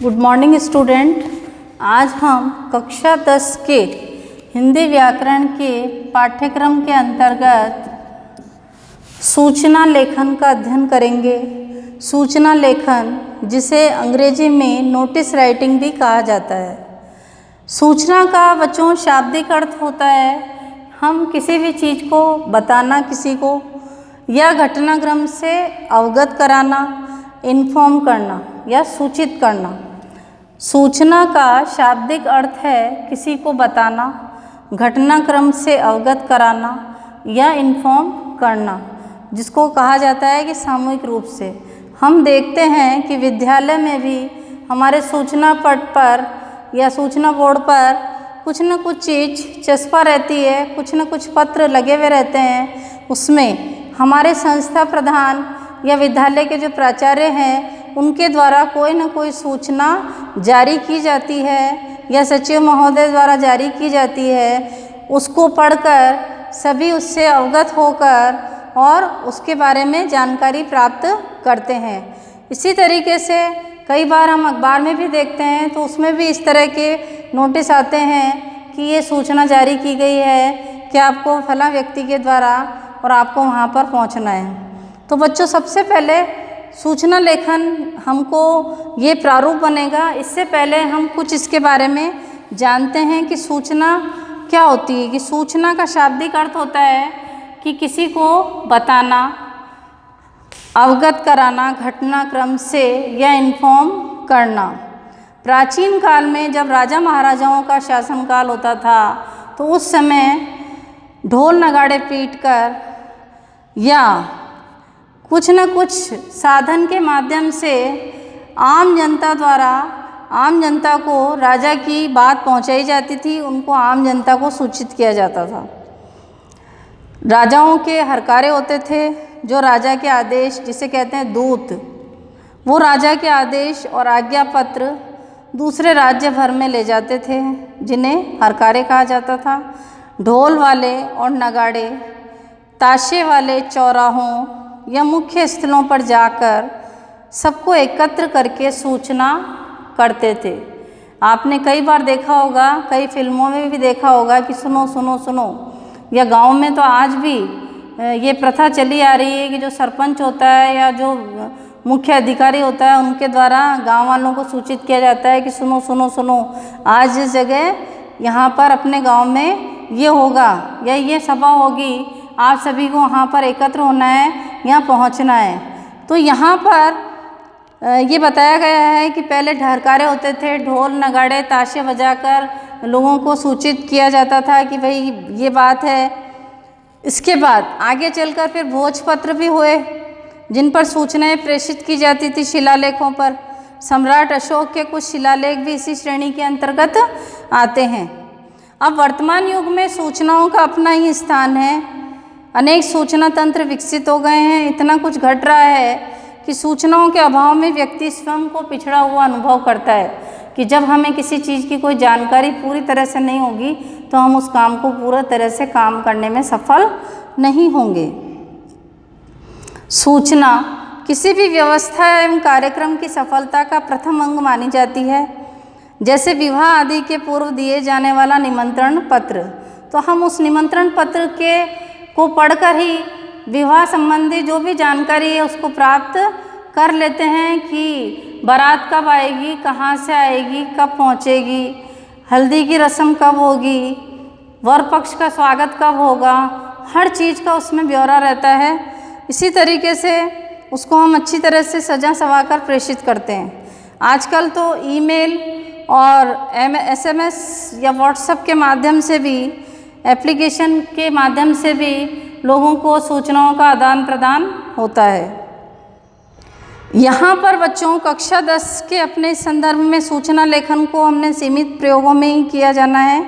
Good morning student. आज हम कक्षा 10 के हिंदी व्याकरण के पाठ्यक्रम के अंतर्गत सूचना लेखन का अध्ययन करेंगे। सूचना लेखन, जिसे अंग्रेजी में नोटिस राइटिंग भी कहा जाता है। सूचना का बच्चों शाब्दिक अर्थ होता है हम किसी भी चीज़ को बताना किसी को, या घटनाक्रम से अवगत कराना, इन्फॉर्म करना या सूचित करना। सूचना का शाब्दिक अर्थ है किसी को बताना, घटनाक्रम से अवगत कराना या इन्फॉर्म करना, जिसको कहा जाता है कि सामूहिक रूप से। हम देखते हैं कि विद्यालय में भी हमारे सूचना पट पर या सूचना बोर्ड पर कुछ न कुछ चीज़ चस्पा रहती है, कुछ न कुछ पत्र लगे हुए रहते हैं। उसमें हमारे संस्था प्रधान या विद्यालय के जो प्राचार्य हैं उनके द्वारा कोई न कोई सूचना जारी की जाती है या सचिव महोदय द्वारा जारी की जाती है। उसको पढ़कर सभी उससे अवगत होकर और उसके बारे में जानकारी प्राप्त करते हैं। इसी तरीके से कई बार हम अखबार में भी देखते हैं तो उसमें भी इस तरह के नोटिस आते हैं कि ये सूचना जारी की गई है कि आपको फला व्यक्ति के द्वारा और आपको वहाँ पर पहुँचना है। तो बच्चों, सबसे पहले सूचना लेखन हमको ये प्रारूप बनेगा। इससे पहले हम कुछ इसके बारे में जानते हैं कि सूचना क्या होती है। कि सूचना का शाब्दिक अर्थ होता है कि किसी को बताना, अवगत कराना घटनाक्रम से या इन्फॉर्म करना। प्राचीन काल में जब राजा महाराजाओं का शासनकाल होता था तो उस समय ढोल नगाड़े पीटकर या कुछ न कुछ साधन के माध्यम से आम जनता द्वारा आम जनता को राजा की बात पहुंचाई जाती थी, उनको आम जनता को सूचित किया जाता था। राजाओं के हरकारे होते थे जो राजा के आदेश, जिसे कहते हैं दूत, वो राजा के आदेश और आज्ञा पत्र दूसरे राज्य भर में ले जाते थे, जिन्हें हरकारे कहा जाता था। ढोल वाले और नगाड़े ताशे वाले चौराहों या मुख्य स्थलों पर जाकर सबको एकत्र करके सूचना करते थे। आपने कई बार देखा होगा, कई फिल्मों में भी देखा होगा कि सुनो सुनो सुनो, या गांव में तो आज भी ये प्रथा चली आ रही है कि जो सरपंच होता है या जो मुख्य अधिकारी होता है उनके द्वारा गांव वालों को सूचित किया जाता है कि सुनो सुनो सुनो, आज इस जगह यहाँ पर अपने गांव में ये होगा या ये सभा होगी, आप सभी को वहाँ पर एकत्र होना है, यहाँ पहुँचना है। तो यहाँ पर ये बताया गया है कि पहले हरकारे होते थे, ढोल नगाड़े ताशे बजाकर लोगों को सूचित किया जाता था कि भाई ये बात है। इसके बाद आगे चलकर फिर भोजपत्र भी हुए, जिन पर सूचनाएं प्रेषित की जाती थी शिलालेखों पर। सम्राट अशोक के कुछ शिलालेख भी इसी श्रेणी के अंतर्गत आते हैं। अब वर्तमान युग में सूचनाओं का अपना ही स्थान है। अनेक सूचना तंत्र विकसित हो गए हैं। इतना कुछ घट रहा है कि सूचनाओं के अभाव में व्यक्ति स्वयं को पिछड़ा हुआ अनुभव करता है कि जब हमें किसी चीज़ की कोई जानकारी पूरी तरह से नहीं होगी तो हम उस काम को पूरा तरह से काम करने में सफल नहीं होंगे। सूचना किसी भी व्यवस्था एवं कार्यक्रम की सफलता का प्रथम अंग मानी जाती है। जैसे विवाह आदि के पूर्व दिए जाने वाला निमंत्रण पत्र, तो हम उस निमंत्रण पत्र को पढ़कर ही विवाह संबंधी जो भी जानकारी है उसको प्राप्त कर लेते हैं कि बारात कब आएगी, कहाँ से आएगी, कब पहुँचेगी, हल्दी की रस्म कब होगी, वर पक्ष का स्वागत कब होगा, हर चीज़ का उसमें ब्यौरा रहता है। इसी तरीके से उसको हम अच्छी तरह से सजा सवा कर प्रेषित करते हैं। आजकल तो ईमेल और SMS या व्हाट्सएप के माध्यम से भी, एप्लीकेशन के माध्यम से भी लोगों को सूचनाओं का आदान प्रदान होता है। यहाँ पर बच्चों कक्षा 10 के अपने संदर्भ में सूचना लेखन को हमने सीमित प्रयोगों में ही किया जाना है।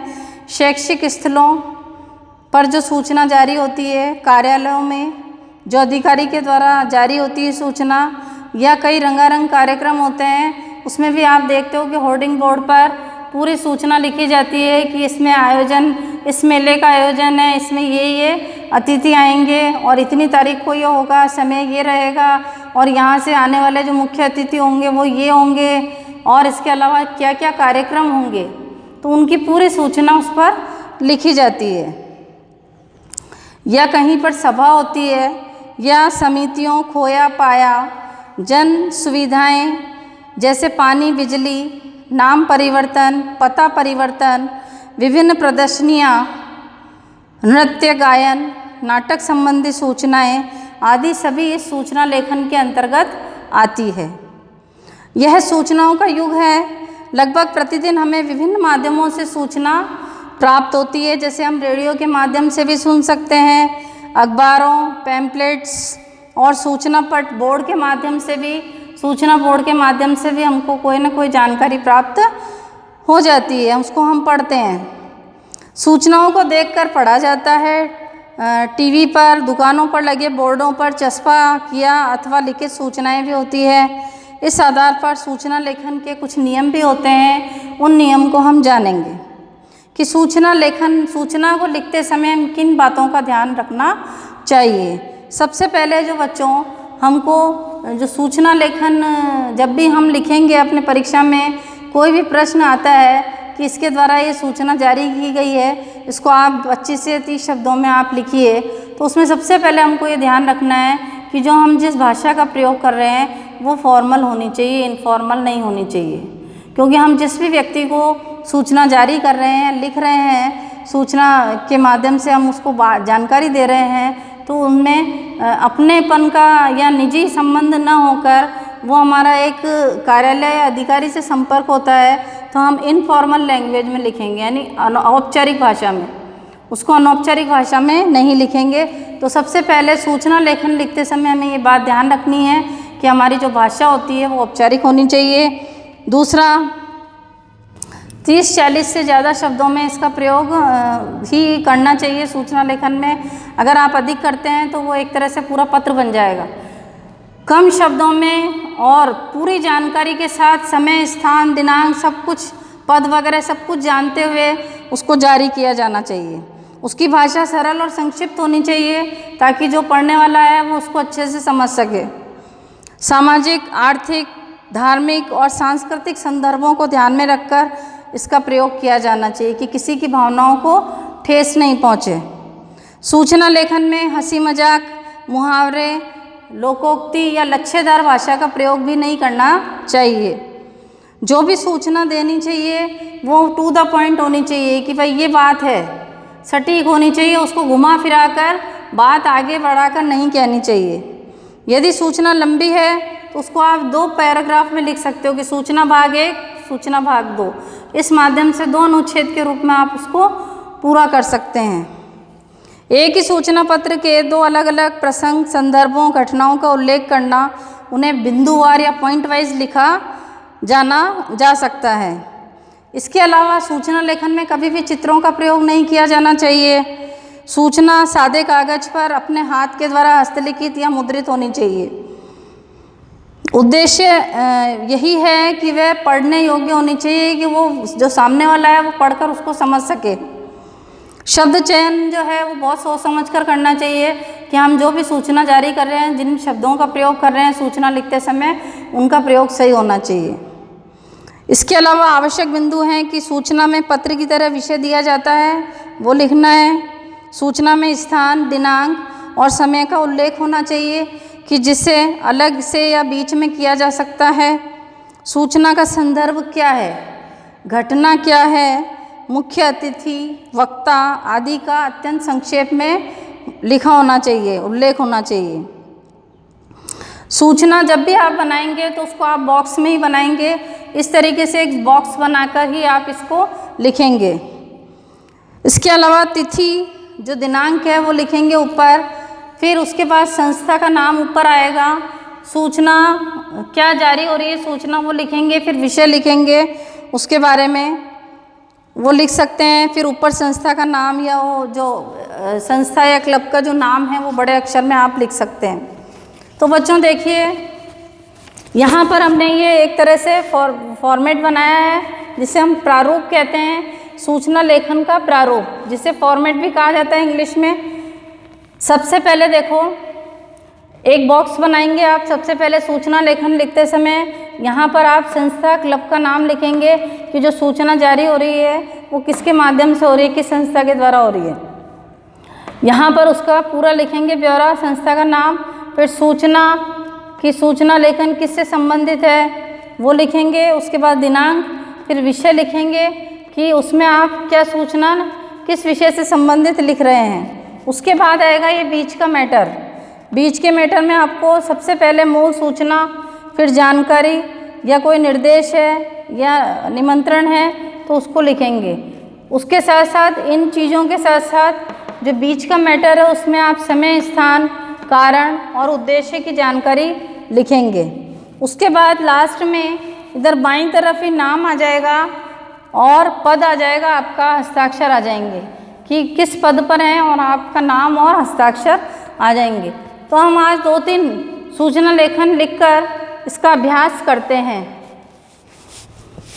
शैक्षिक स्थलों पर जो सूचना जारी होती है, कार्यालयों में जो अधिकारी के द्वारा जारी होती है सूचना, या कई रंगारंग कार्यक्रम होते हैं उसमें भी आप देखते हो कि होर्डिंग बोर्ड पर पूरी सूचना लिखी जाती है कि इसमें आयोजन, इस मेले का आयोजन है, इसमें ये अतिथि आएंगे और इतनी तारीख को ये होगा, समय ये रहेगा और यहाँ से आने वाले जो मुख्य अतिथि होंगे वो ये होंगे, और इसके अलावा क्या क्या कार्यक्रम होंगे, तो उनकी पूरी सूचना उस पर लिखी जाती है। या कहीं पर सभा होती है, या समितियों, खोया पाया, जन सुविधाएं जैसे पानी, बिजली, नाम परिवर्तन, पता परिवर्तन, विभिन्न प्रदर्शनियाँ, नृत्य, गायन, नाटक संबंधी सूचनाएं आदि सभी इस सूचना लेखन के अंतर्गत आती है। यह सूचनाओं का युग है। लगभग प्रतिदिन हमें विभिन्न माध्यमों से सूचना प्राप्त होती है, जैसे हम रेडियो के माध्यम से भी सुन सकते हैं, अखबारों, पैम्पलेट्स और सूचना पट बोर्ड के माध्यम से भी, सूचना बोर्ड के माध्यम से भी हमको कोई ना कोई जानकारी प्राप्त हो जाती है, उसको हम पढ़ते हैं। सूचनाओं को देखकर पढ़ा जाता है। टीवी पर, दुकानों पर लगे बोर्डों पर चस्पा किया अथवा लिखित सूचनाएं भी होती है। इस आधार पर सूचना लेखन के कुछ नियम भी होते हैं, उन नियम को हम जानेंगे कि सूचना को लिखते समय किन बातों का ध्यान रखना चाहिए। सबसे पहले जो बच्चों, हमको जो सूचना लेखन जब भी हम लिखेंगे अपने परीक्षा में, कोई भी प्रश्न आता है कि इसके द्वारा ये सूचना जारी की गई है, इसको आप 25 से 30 शब्दों में आप लिखिए, तो उसमें सबसे पहले हमको ये ध्यान रखना है कि जो हम जिस भाषा का प्रयोग कर रहे हैं वो फॉर्मल होनी चाहिए, इनफॉर्मल नहीं होनी चाहिए। क्योंकि हम जिस भी व्यक्ति को सूचना जारी कर रहे हैं, लिख रहे हैं, सूचना के माध्यम से हम उसको जानकारी दे रहे हैं, तो उनमें अपनेपन का या निजी संबंध न होकर वो हमारा एक कार्यालय या अधिकारी से संपर्क होता है, तो हम इनफॉर्मल लैंग्वेज में लिखेंगे, यानी औपचारिक भाषा में, उसको अनौपचारिक भाषा में नहीं लिखेंगे। तो सबसे पहले सूचना लेखन लिखते समय हमें ये बात ध्यान रखनी है कि हमारी जो भाषा होती है वो औपचारिक होनी चाहिए। दूसरा, 30-40 से ज़्यादा शब्दों में इसका प्रयोग ही करना चाहिए सूचना लेखन में। अगर आप अधिक करते हैं तो वो एक तरह से पूरा पत्र बन जाएगा। कम शब्दों में और पूरी जानकारी के साथ समय, स्थान, दिनांक, सब कुछ, पद वगैरह सब कुछ जानते हुए उसको जारी किया जाना चाहिए। उसकी भाषा सरल और संक्षिप्त होनी चाहिए ताकि जो पढ़ने वाला है वो उसको अच्छे से समझ सके। सामाजिक, आर्थिक, धार्मिक और सांस्कृतिक संदर्भों को ध्यान में रखकर इसका प्रयोग किया जाना चाहिए कि किसी की भावनाओं को ठेस नहीं पहुँचे। सूचना लेखन में हंसी मजाक, मुहावरे, लोकोक्ति या लच्छेदार भाषा का प्रयोग भी नहीं करना चाहिए। जो भी सूचना देनी चाहिए वो टू द पॉइंट होनी चाहिए कि भाई ये बात है, सटीक होनी चाहिए, उसको घुमा फिरा कर बात आगे बढ़ाकर नहीं कहनी चाहिए। यदि सूचना लंबी है तो उसको आप 2 पैराग्राफ में लिख सकते हो कि सूचना भाग 1, सूचना भाग 2। इस माध्यम से 2 अनुच्छेद के रूप में आप उसको पूरा कर सकते हैं। एक ही सूचना पत्र के 2 अलग अलग प्रसंग, संदर्भों, घटनाओं का उल्लेख करना, उन्हें बिंदुवार या पॉइंट वाइज लिखा जा सकता है। इसके अलावा सूचना लेखन में कभी भी चित्रों का प्रयोग नहीं किया जाना चाहिए। सूचना सादे कागज पर अपने हाथ के द्वारा हस्तलिखित या मुद्रित होनी चाहिए। उद्देश्य यही है कि वह पढ़ने योग्य होनी चाहिए कि वो जो सामने वाला है वो पढ़कर उसको समझ सके। शब्द चयन जो है वो बहुत सोच समझ कर करना चाहिए कि हम जो भी सूचना जारी कर रहे हैं, जिन शब्दों का प्रयोग कर रहे हैं सूचना लिखते समय, उनका प्रयोग सही होना चाहिए। इसके अलावा आवश्यक बिंदु हैं कि सूचना में पत्र की तरह विषय दिया जाता है वो लिखना है। सूचना में स्थान, दिनांक और समय का उल्लेख होना चाहिए कि जिसे अलग से या बीच में किया जा सकता है। सूचना का संदर्भ क्या है, घटना क्या है, मुख्य अतिथि, वक्ता आदि का अत्यंत संक्षेप में लिखा होना चाहिए, उल्लेख होना चाहिए। सूचना जब भी आप बनाएंगे तो उसको आप बॉक्स में ही बनाएंगे। इस तरीके से एक बॉक्स बनाकर ही आप इसको लिखेंगे। इसके अलावा तिथि, जो दिनांक है वो लिखेंगे ऊपर, फिर उसके बाद संस्था का नाम ऊपर आएगा, सूचना क्या जारी हो रही है सूचना वो लिखेंगे, फिर विषय लिखेंगे उसके बारे में वो लिख सकते हैं। फिर ऊपर संस्था का नाम या वो जो संस्था या क्लब का जो नाम है वो बड़े अक्षर में आप लिख सकते हैं। तो बच्चों देखिए, यहाँ पर हमने ये एक तरह से फॉर्मेट बनाया है जिसे हम प्रारूप कहते हैं, सूचना लेखन का प्रारूप, जिसे फॉर्मेट भी कहा जाता है इंग्लिश में। सबसे पहले देखो, एक बॉक्स बनाएंगे आप। सबसे पहले सूचना लेखन लिखते समय यहाँ पर आप संस्था क्लब का नाम लिखेंगे कि जो सूचना जारी हो रही है वो किसके माध्यम से हो रही है, किस संस्था के द्वारा हो रही है। यहाँ पर उसका पूरा लिखेंगे ब्यौरा, संस्था का नाम, फिर सूचना की सूचना लेखन किससे संबंधित है वो लिखेंगे। उसके बाद दिनांक, फिर विषय लिखेंगे कि उसमें आप क्या सूचना किस विषय से संबंधित लिख रहे हैं। उसके बाद आएगा ये बीच का मैटर। बीच के मैटर में आपको सबसे पहले मूल सूचना, फिर जानकारी या कोई निर्देश है या निमंत्रण है तो उसको लिखेंगे। उसके साथ साथ इन चीज़ों के साथ साथ जो बीच का मैटर है उसमें आप समय, स्थान, कारण और उद्देश्य की जानकारी लिखेंगे। उसके बाद लास्ट में इधर बाईं तरफ ही नाम आ जाएगा और पद आ जाएगा, आपका हस्ताक्षर आ जाएंगे कि किस पद पर हैं और आपका नाम और हस्ताक्षर आ जाएंगे। तो हम आज 2-3 सूचना लेखन लिखकर इसका अभ्यास करते हैं।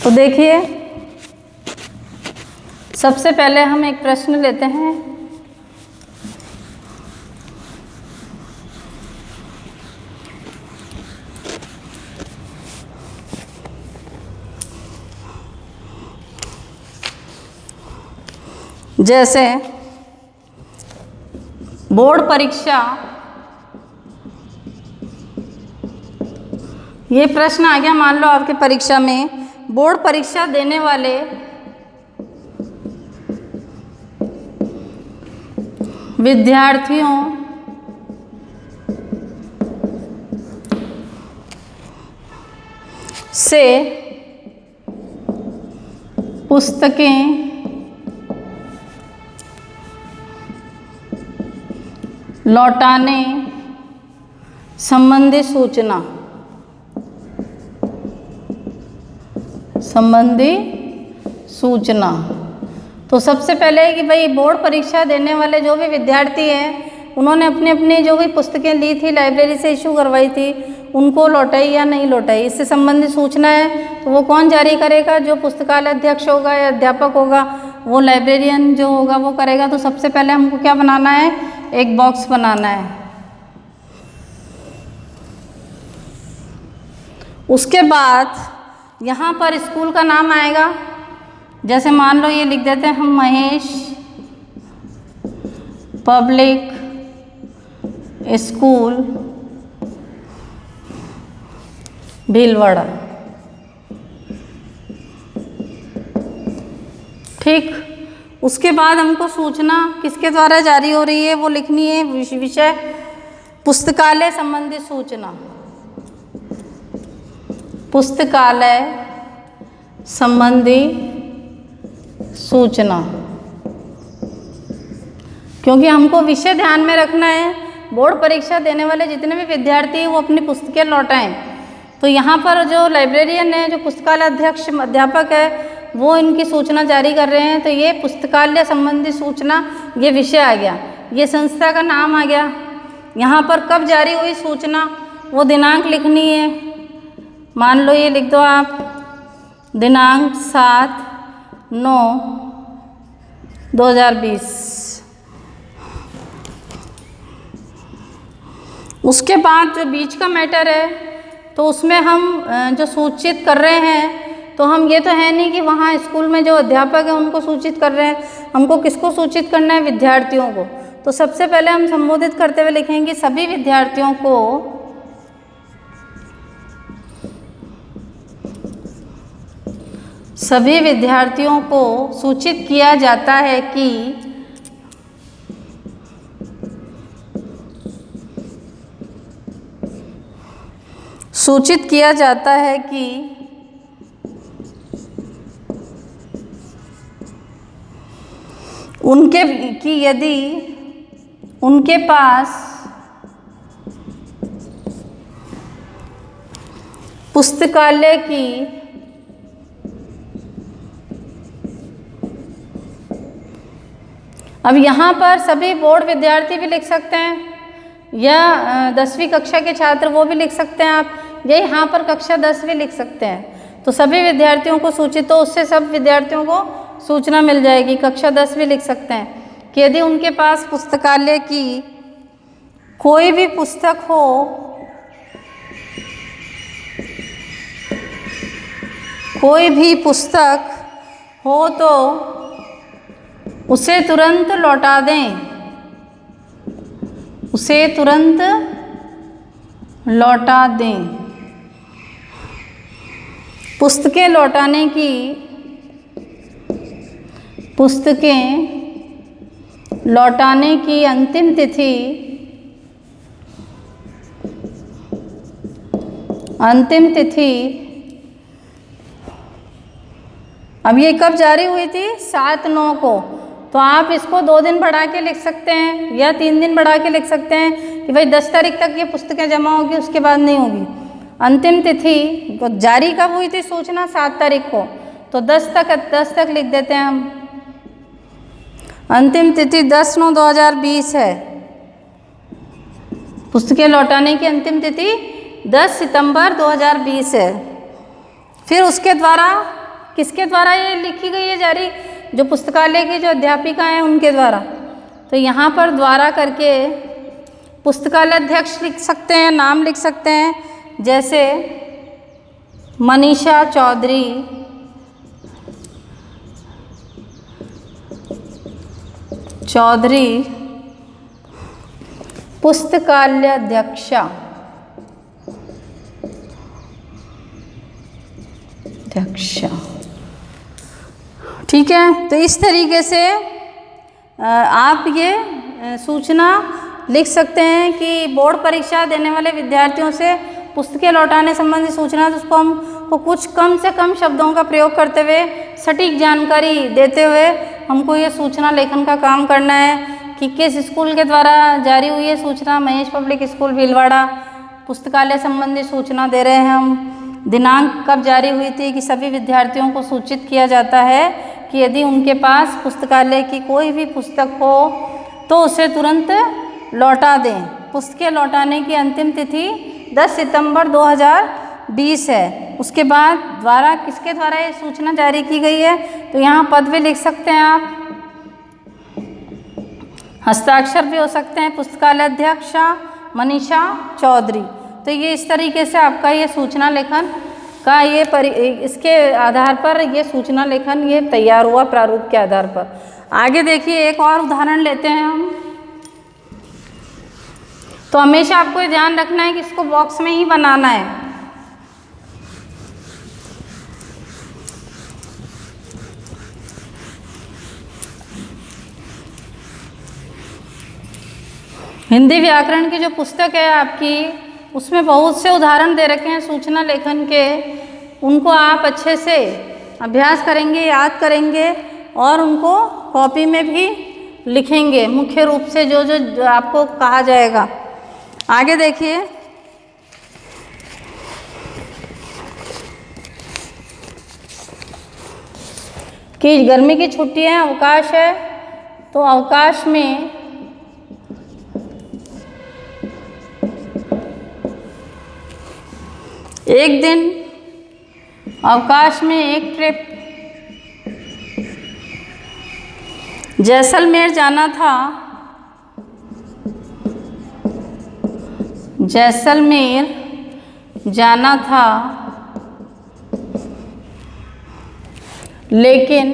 तो देखिए, सबसे पहले हम एक प्रश्न लेते हैं। जैसे बोर्ड परीक्षा, ये प्रश्न आ गया, मान लो आपके परीक्षा में बोर्ड परीक्षा देने वाले विद्यार्थियों से पुस्तकें लौटाने संबंधी सूचना। तो सबसे पहले कि भाई बोर्ड परीक्षा देने वाले जो भी विद्यार्थी हैं उन्होंने अपनी अपनी जो भी पुस्तकें ली थी, लाइब्रेरी से इशू करवाई थी, उनको लौटाई या नहीं लौटाई, इससे संबंधित सूचना है। तो वो कौन जारी करेगा? जो पुस्तकालय अध्यक्ष होगा या अध्यापक होगा, वो लाइब्रेरियन जो होगा वो करेगा। तो सबसे पहले हमको क्या बनाना है? एक बॉक्स बनाना है। उसके बाद यहाँ पर स्कूल का नाम आएगा। जैसे मान लो ये लिख देते हैं हम, महेश पब्लिक स्कूल भीलवाड़ा। ठीक। उसके बाद हमको सूचना किसके द्वारा जारी हो रही है वो लिखनी है। विषय पुस्तकालय संबंधी सूचना, पुस्तकालय संबंधी सूचना, क्योंकि हमको विषय ध्यान में रखना है। बोर्ड परीक्षा देने वाले जितने भी विद्यार्थी हैं वो अपनी पुस्तकें लौटाएं। तो यहाँ पर जो लाइब्रेरियन है, जो पुस्तकालय अध्यक्ष अध्यापक है, वो इनकी सूचना जारी कर रहे हैं। तो ये पुस्तकालय संबंधी सूचना, ये विषय आ गया, ये संस्था का नाम आ गया। यहाँ पर कब जारी हुई सूचना, वो दिनांक लिखनी है। मान लो ये लिख दो आप, दिनांक 7/9/2020। उसके बाद जो बीच का मैटर है तो उसमें हम जो सूचित कर रहे हैं, तो हम ये तो है नहीं कि वहाँ स्कूल में जो अध्यापक हैं उनको सूचित कर रहे हैं, हमको किसको सूचित करना है? विद्यार्थियों को। तो सबसे पहले हम संबोधित करते हुए लिखेंगे, सभी विद्यार्थियों को सूचित किया जाता है कि यदि उनके पास पुस्तकालय की अब यहाँ पर सभी बोर्ड विद्यार्थी भी लिख सकते हैं या 10वीं कक्षा के छात्र वो भी लिख सकते हैं आप, या यहाँ पर कक्षा 10 भी लिख सकते हैं। तो सभी विद्यार्थियों को सूचित, तो उससे सब विद्यार्थियों को सूचना मिल जाएगी। कक्षा 10 भी लिख सकते हैं कि यदि उनके पास पुस्तकालय की कोई भी पुस्तक हो, कोई भी पुस्तक हो तो उसे तुरंत लौटा दें, उसे तुरंत लौटा दें। पुस्तकें लौटाने की, पुस्तकें लौटाने की अंतिम तिथि, अंतिम तिथि अब ये कब जारी हुई थी? 7/9 को। तो आप इसको 2 दिन बढ़ा के लिख सकते हैं या 3 दिन बढ़ा के लिख सकते हैं कि भाई 10 तारीख तक ये पुस्तकें जमा होगी, उसके बाद नहीं होगी। अंतिम तिथि तो जारी कब हुई थी सूचना? 7 तारीख को। तो 10 तक लिख देते हैं हम। अंतिम तिथि 10/9/2020 है। पुस्तकें लौटाने की अंतिम तिथि 10 सितंबर 2020 है। फिर उसके द्वारा, किसके द्वारा ये लिखी गई है जारी? जो पुस्तकालय की जो अध्यापिका हैं उनके द्वारा। तो यहाँ पर द्वारा करके पुस्तकालय अध्यक्ष लिख सकते हैं, नाम लिख सकते हैं, जैसे मनीषा चौधरी, पुस्तकालय अध्यक्षा, ठीक है। तो इस तरीके से आप ये सूचना लिख सकते हैं कि बोर्ड परीक्षा देने वाले विद्यार्थियों से पुस्तकें लौटाने संबंधी सूचना, तो उसको हमको कुछ कम से कम शब्दों का प्रयोग करते हुए, सटीक जानकारी देते हुए हमको ये सूचना लेखन का काम करना है कि किस स्कूल के द्वारा जारी हुई है सूचना। महेश पब्लिक स्कूल भीलवाड़ा पुस्तकालय संबंधी सूचना दे रहे हैं हम। दिनांक कब जारी हुई थी कि सभी विद्यार्थियों को सूचित किया जाता है कि यदि उनके पास पुस्तकालय की कोई भी पुस्तक हो तो उसे तुरंत लौटा दें। पुस्तकें लौटाने की अंतिम तिथि 10 सितंबर 2020 है। उसके बाद द्वारा, किसके द्वारा ये सूचना जारी की गई है? तो यहाँ पद भी लिख सकते हैं आप, हस्ताक्षर भी हो सकते हैं, पुस्तकालय अध्यक्षा मनीषा चौधरी। तो ये इस तरीके से आपका ये सूचना लेखन का इसके आधार पर ये सूचना लेखन ये तैयार हुआ प्रारूप के आधार पर। आगे देखिए, एक और उदाहरण लेते हैं हम। तो हमेशा आपको ये ध्यान रखना है कि इसको बॉक्स में ही बनाना है। हिंदी व्याकरण की जो पुस्तक है आपकी, उसमें बहुत से उदाहरण दे रखे हैं सूचना लेखन के। उनको आप अच्छे से अभ्यास करेंगे, याद करेंगे और उनको कॉपी में भी लिखेंगे, मुख्य रूप से जो आपको कहा जाएगा। आगे देखिए, कि गर्मी की छुट्टियां, अवकाश है, तो अवकाश में एक दिन, अवकाश में एक ट्रिप जैसलमेर जाना था, जैसलमेर जाना था, लेकिन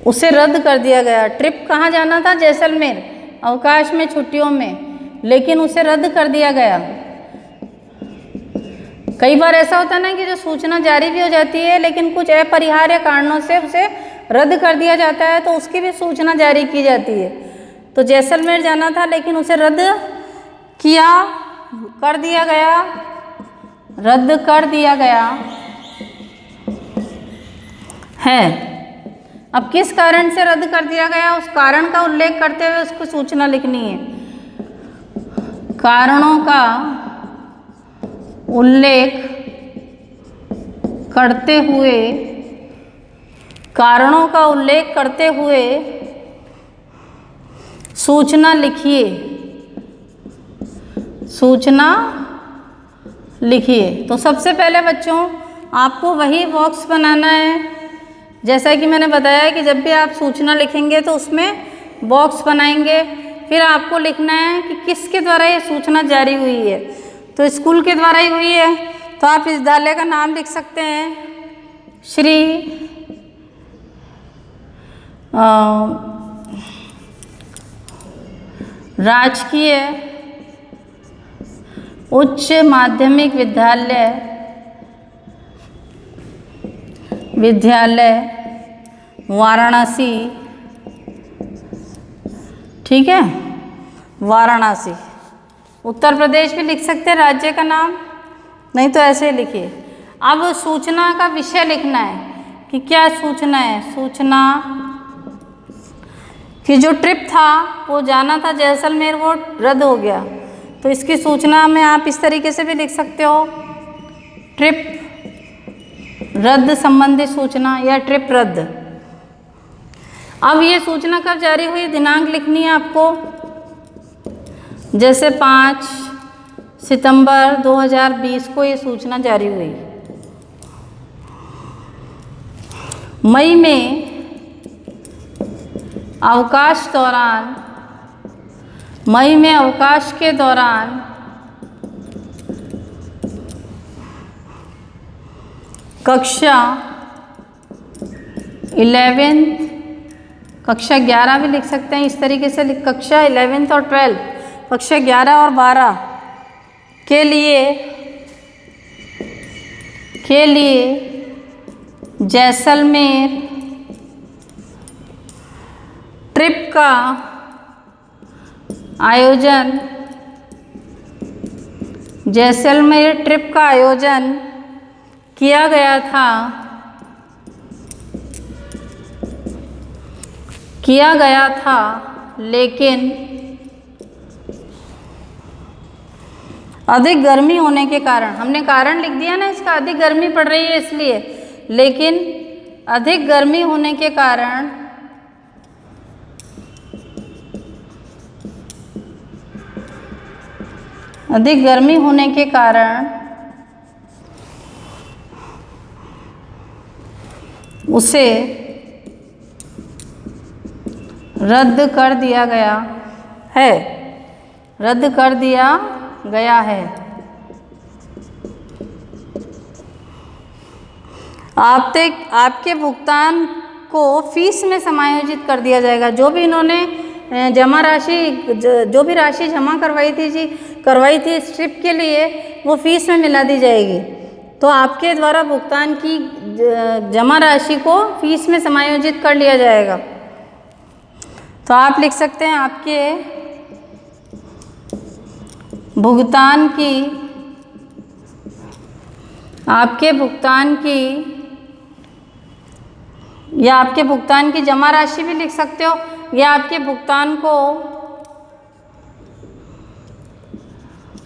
उसे रद्द कर दिया गया। ट्रिप कहाँ जाना था? जैसलमेर, अवकाश में, छुट्टियों में, लेकिन उसे रद्द कर दिया गया। कई बार ऐसा होता है ना कि जो सूचना जारी भी हो जाती है लेकिन कुछ अपरिहार्य कारणों से उसे रद्द कर दिया जाता है, तो उसकी भी सूचना जारी की जाती है। तो जैसलमेर जाना था लेकिन उसे रद्द कर दिया गया, रद्द कर दिया गया है। अब किस कारण से रद्द कर दिया गया, उस कारण का उल्लेख करते हुए उसको सूचना लिखनी है। कारणों का उल्लेख करते हुए, कारणों का उल्लेख करते हुए सूचना लिखिए, सूचना लिखिए। तो सबसे पहले बच्चों आपको वही बॉक्स बनाना है, जैसा कि मैंने बताया कि जब भी आप सूचना लिखेंगे तो उसमें बॉक्स बनाएंगे। फिर आपको लिखना है कि किसके द्वारा ये सूचना जारी हुई है। तो स्कूल के द्वारा ही हुई है, तो आप इस विद्यालय का नाम लिख सकते हैं श्री राजकीय उच्च माध्यमिक विद्यालय वाराणसी, ठीक है, वाराणसी। उत्तर प्रदेश भी लिख सकते हैं राज्य का नाम, नहीं तो ऐसे ही लिखिए। अब सूचना का विषय लिखना है कि क्या सूचना है। सूचना कि जो ट्रिप था वो जाना था जैसलमेर, वो रद्द हो गया, तो इसकी सूचना में आप इस तरीके से भी लिख सकते हो, ट्रिप रद्द संबंधी सूचना या ट्रिप रद्द। अब ये सूचना कब जारी हुई, दिनांक लिखनी है आपको, जैसे 5 सितंबर 2020 को ये सूचना जारी हुई। मई में अवकाश के दौरान कक्षा 11 भी लिख सकते हैं, इस तरीके से कक्षा 11 और 12, कक्षा 11 और 12 के लिए जैसलमेर ट्रिप का आयोजन किया गया था, लेकिन अधिक गर्मी होने के कारण, हमने कारण लिख दिया ना इसका, अधिक गर्मी पड़ रही है इसलिए, लेकिन अधिक गर्मी होने के कारण उसे रद्द कर दिया गया है। आपके भुगतान को फीस में समायोजित कर दिया जाएगा। जो भी इन्होंने जो भी राशि जमा करवाई थी इस ट्रिप के लिए, वो फीस में मिला दी जाएगी। तो आपके द्वारा भुगतान की जमा राशि को फीस में समायोजित कर लिया जाएगा। तो आप लिख सकते हैं आपके भुगतान की जमा राशि भी लिख सकते हो, या आपके भुगतान को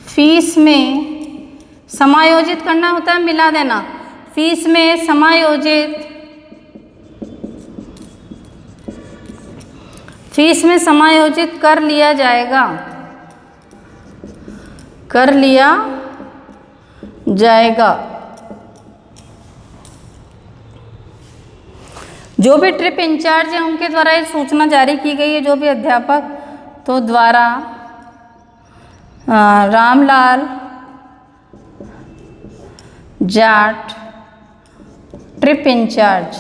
फीस में समायोजित करना होता है, मिला देना, फीस में समायोजित कर लिया जाएगा। जो भी ट्रिप इंचार्ज है उनके द्वारा ये सूचना जारी की गई है, जो भी अध्यापक तो द्वारा Ramlal Jat trip incharge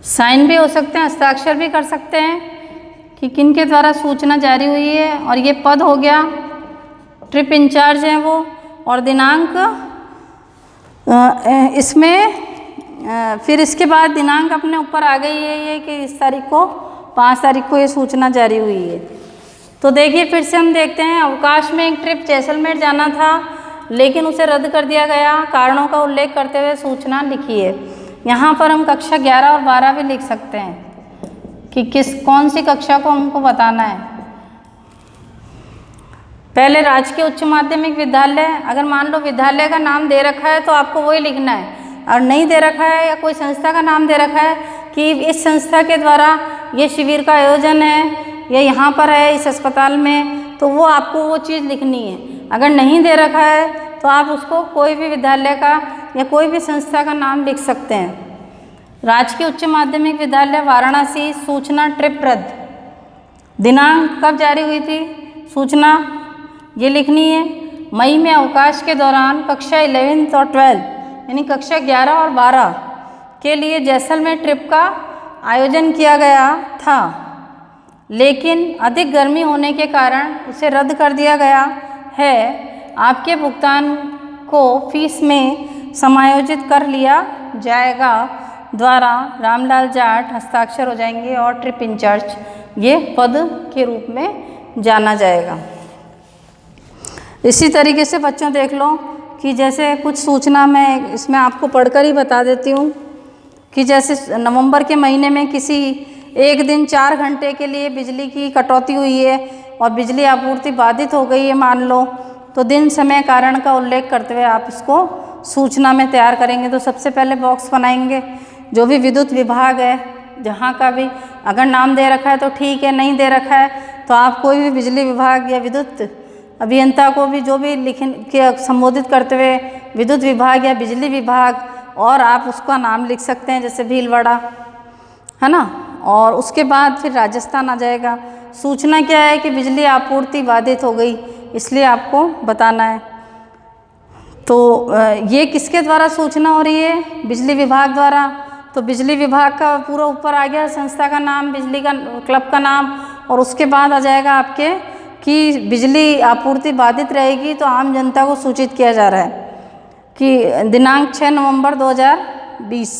sign भी हो सकते हैं, हस्ताक्षर भी कर सकते हैं कि किन के द्वारा सूचना जारी हुई है, और ये पद हो गया, ट्रिप इंचार्ज हैं वो, और दिनांक इसमें फिर इसके बाद दिनांक अपने ऊपर आ गई है ये कि इस तारीख को 5 तारीख को ये सूचना जारी हुई है। तो देखिए फिर से हम देखते हैं, अवकाश में एक ट्रिप जैसलमेर जाना था लेकिन उसे रद्द कर दिया गया, कारणों का उल्लेख करते हुए सूचना लिखी है। यहाँ पर हम कक्षा 11 और 12 भी लिख सकते हैं कि कौन सी कक्षा को हमको बताना है। पहले राजकीय उच्च माध्यमिक विद्यालय, अगर मान लो विद्यालय का नाम दे रखा है तो आपको वही लिखना है, और नहीं दे रखा है या कोई संस्था का नाम दे रखा है कि इस संस्था के द्वारा ये शिविर का आयोजन है या यहाँ पर है इस अस्पताल में, तो वो आपको वो चीज़ लिखनी है। अगर नहीं दे रखा है तो आप उसको कोई भी विद्यालय का या कोई भी संस्था का नाम लिख सकते हैं। राजकीय उच्च माध्यमिक विद्यालय वाराणसी सूचना ट्रिप रद्द। दिनांक कब जारी हुई थी सूचना, ये लिखनी है। मई में अवकाश के दौरान कक्षा 11 और 12 यानी कक्षा 11 और 12 के लिए जैसलमेर ट्रिप का आयोजन किया गया था, लेकिन अधिक गर्मी होने के कारण उसे रद्द कर दिया गया है। आपके भुगतान को फीस में समायोजित कर लिया जाएगा। द्वारा रामलाल जाट हस्ताक्षर हो जाएंगे और ट्रिप इंचार्ज ये पद के रूप में जाना जाएगा। इसी तरीके से बच्चों देख लो कि जैसे कुछ सूचना मैं इसमें आपको पढ़कर ही बता देती हूँ कि जैसे नवंबर के महीने में किसी एक दिन 4 घंटे के लिए बिजली की कटौती हुई है और बिजली आपूर्ति बाधित हो गई है मान लो, तो दिन समय कारण का उल्लेख करते हुए आप इसको सूचना में तैयार करेंगे। तो सबसे पहले बॉक्स बनाएंगे, जो भी विद्युत विभाग है जहाँ का भी अगर नाम दे रखा है तो ठीक है, नहीं दे रखा है तो आप कोई भी बिजली विभाग या विद्युत अभियंता को भी जो भी लिखन के संबोधित करते हुए विद्युत विभाग या बिजली विभाग और आप उसका नाम लिख सकते हैं, जैसे भीलवाड़ा है ना। और उसके बाद फिर राजस्थान आ जाएगा। सूचना क्या है कि बिजली आपूर्ति बाधित हो गई, इसलिए आपको बताना है। तो ये किसके द्वारा सूचना हो रही है? बिजली विभाग द्वारा। तो बिजली विभाग का पूरा ऊपर आ गया संस्था का नाम, बिजली का क्लब का नाम, और उसके बाद आ जाएगा आपके कि बिजली आपूर्ति बाधित रहेगी तो आम जनता को सूचित किया जा रहा है कि दिनांक 6 नवंबर 2020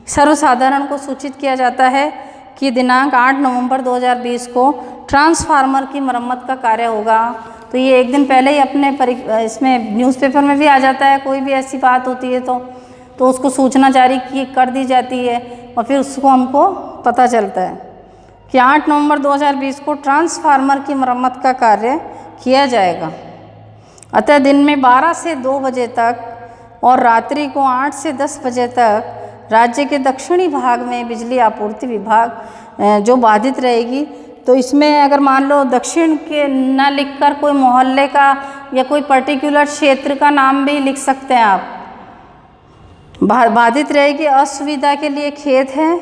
सर्वसाधारण को सूचित किया जाता है कि दिनांक 8 नवंबर 2020 को ट्रांसफार्मर की मरम्मत का कार्य होगा। तो ये एक दिन पहले ही अपने इसमें न्यूज़पेपर में भी आ जाता है, कोई भी ऐसी बात होती है तो उसको सूचना जारी कर दी जाती है और फिर उसको हमको पता चलता है कि 8 नवंबर 2020 को ट्रांसफार्मर की मरम्मत का कार्य किया जाएगा। अतः दिन में 12 से 2 बजे तक और रात्रि को 8 से 10 बजे तक राज्य के दक्षिणी भाग में बिजली आपूर्ति विभाग जो बाधित रहेगी। तो इसमें अगर मान लो दक्षिण के न लिखकर कोई मोहल्ले का या कोई पर्टिकुलर क्षेत्र का नाम भी लिख सकते हैं आप। बाधित रहेगी, असुविधा के लिए खेद है।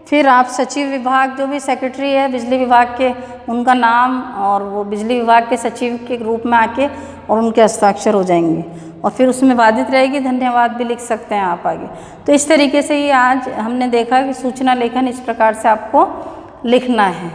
फिर आप सचिव विभाग जो भी सेक्रेटरी है बिजली विभाग के, उनका नाम और वो बिजली विभाग के सचिव के रूप में आके और उनके हस्ताक्षर हो जाएंगे और फिर उसमें बाधित रहेगी धन्यवाद भी लिख सकते हैं आप आगे। तो इस तरीके से ही आज हमने देखा कि सूचना लेखन इस प्रकार से आपको लिखना है।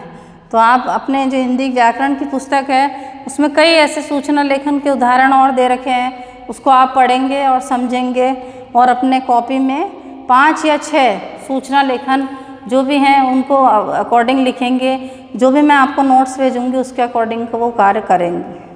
तो आप अपने जो हिंदी व्याकरण की पुस्तक है उसमें कई ऐसे सूचना लेखन के उदाहरण और दे रखे हैं, उसको आप पढ़ेंगे और समझेंगे और अपने कॉपी में 5 या 6 सूचना लेखन जो भी हैं उनको अकॉर्डिंग लिखेंगे। जो भी मैं आपको नोट्स भेजूँगी उसके अकॉर्डिंग वो कार्य करेंगे।